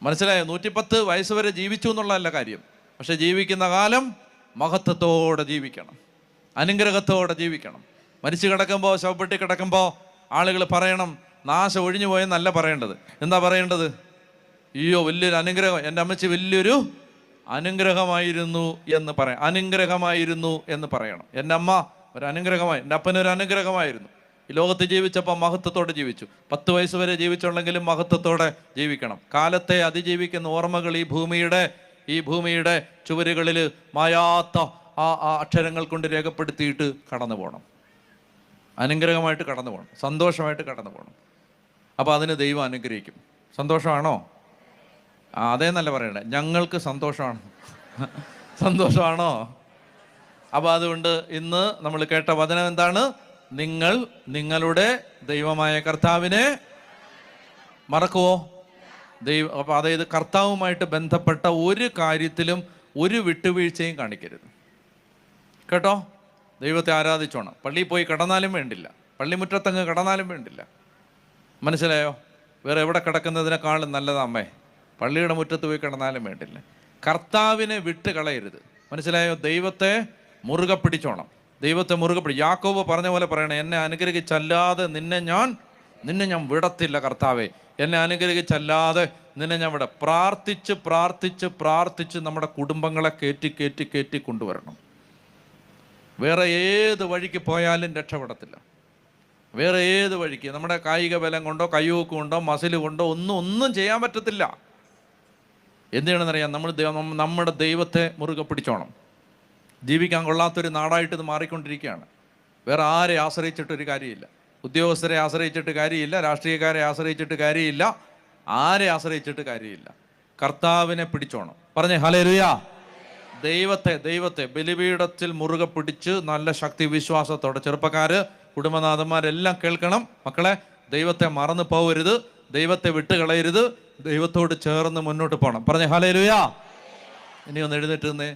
മനസ്സിലായോ? 110 വയസ്സ് വരെ ജീവിച്ചു എന്നുള്ളതല്ല കാര്യം. പക്ഷെ ജീവിക്കുന്ന കാലം മഹത്വത്തോടെ ജീവിക്കണം, അനുഗ്രഹത്തോടെ ജീവിക്കണം. മരിച്ചു കിടക്കുമ്പോൾ, ശവപ്പെട്ടി കിടക്കുമ്പോൾ ആളുകൾ പറയണം നാശം ഒഴിഞ്ഞു പോയെന്നല്ല പറയേണ്ടത്. എന്താ പറയേണ്ടത്? അയ്യോ വലിയൊരു അനുഗ്രഹം, എൻ്റെ അമ്മച്ചി വലിയൊരു അനുഗ്രഹമായിരുന്നു എന്ന് പറയാം. അനുഗ്രഹമായിരുന്നു എന്ന് പറയണം. എൻ്റെ അമ്മ ഒരു അനുഗ്രഹമായി, എൻ്റെ അപ്പനൊരു അനുഗ്രഹമായിരുന്നു. ഈ ലോകത്ത് ജീവിച്ചപ്പോൾ മഹത്വത്തോടെ ജീവിച്ചു. 10 വയസ്സ് വരെ ജീവിച്ചുള്ളെങ്കിലും മഹത്വത്തോടെ ജീവിക്കണം. കാലത്തെ അതിജീവിക്കുന്ന ഓർമ്മകൾ ഈ ഭൂമിയുടെ ചുവരുകളിൽ മായാത്ത ആ അക്ഷരങ്ങൾ കൊണ്ട് രേഖപ്പെടുത്തിയിട്ട് കടന്നു പോകണം. അനുഗ്രഹമായിട്ട് കടന്നു പോകണം, സന്തോഷമായിട്ട് കടന്നു പോകണം. അപ്പോൾ അതിന് ദൈവം അനുഗ്രഹിക്കും. സന്തോഷമാണോ? അതേന്നല്ല പറയണേ, ഞങ്ങൾക്ക് സന്തോഷമാണ്. സന്തോഷമാണോ? അപ്പോൾ അതുകൊണ്ട് ഇന്ന് നമ്മൾ കേട്ട വചനം എന്താണ്? നിങ്ങൾ നിങ്ങളുടെ ദൈവമായ കർത്താവിനെ മറക്കുവോ? അപ്പോൾ അതായത് കർത്താവുമായിട്ട് ബന്ധപ്പെട്ട ഒരു കാര്യത്തിലും ഒരു വിട്ടുവീഴ്ചയും കാണിക്കരുത് കേട്ടോ. ദൈവത്തെ ആരാധിച്ചോണം. പള്ളിയിൽ പോയി കിടന്നാലും വേണ്ടില്ല, പള്ളിമുറ്റത്തങ്ങ് കിടന്നാലും വേണ്ടില്ല. മനസ്സിലായോ? വേറെ എവിടെ കിടക്കുന്നതിനേക്കാളും നല്ലതാ അമ്മേ പള്ളിയുടെ മുറ്റത്ത് പോയി കിടന്നാലും വേണ്ടില്ല. കർത്താവിനെ വിട്ട് കളയരുത്. മനസ്സിലായോ? ദൈവത്തെ മുറുകെ പിടിച്ചോണം. ദൈവത്തെ മുറുകെ യാക്കോബ് പറഞ്ഞ പോലെ പറയണേ, എന്നെ അനുഗ്രഹിച്ചല്ലാതെ നിന്നെ ഞാൻ വിടത്തില്ല കർത്താവേ, എന്നെ അനുഗ്രഹിച്ചല്ലാതെ നിന്നെ ഞാൻ വിട. പ്രാർത്ഥിച്ച് പ്രാർത്ഥിച്ച് പ്രാർത്ഥിച്ച് നമ്മുടെ കുടുംബങ്ങളെ കയറ്റി കൊണ്ടുവരണം. വേറെ ഏത് വഴിക്ക് പോയാലും രക്ഷപ്പെടത്തില്ല. വേറെ ഏത് വഴിക്ക് നമ്മുടെ കായിക ബലം കൊണ്ടോ കയ്യൂക്ക് കൊണ്ടോ മസിൽ കൊണ്ടോ ഒന്നും ചെയ്യാൻ പറ്റത്തില്ല. എന്തിനാണെന്നറിയാം? നമ്മുടെ ദൈവത്തെ മുറുകെ പിടിച്ചോണം. ജീവിക്കാൻ കൊള്ളാത്തൊരു നാടായിട്ട് ഇത് മാറിക്കൊണ്ടിരിക്കുകയാണ്. വേറെ ആരെ ആശ്രയിച്ചിട്ടൊരു കാര്യമില്ല. ഉദ്യോഗസ്ഥരെ ആശ്രയിച്ചിട്ട് കാര്യമില്ല, രാഷ്ട്രീയക്കാരെ ആശ്രയിച്ചിട്ട് കാര്യമില്ല, ആരെ ആശ്രയിച്ചിട്ട് കാര്യമില്ല. കർത്താവിനെ പിടിച്ചോണം. പറഞ്ഞേ ഹല്ലേലൂയ. ദൈവത്തെ ബലിപീഠത്തിൽ മുറുകെ പിടിച്ച് നല്ല ശക്തി വിശ്വാസത്തോടെ, ചെറുപ്പക്കാര് കുടുംബനാഥന്മാരെല്ലാം കേൾക്കണം. മക്കളെ, ദൈവത്തെ മറന്നു പോകരുത്, ദൈവത്തെ വിട്ടുകളയരുത്, ദൈവത്തോട് ചേർന്ന് മുന്നോട്ട് പോകണം. പറഞ്ഞേ ഹല്ലേലൂയ. ഇനി ഒന്ന് എഴുന്നേറ്റ് നിന്നേ.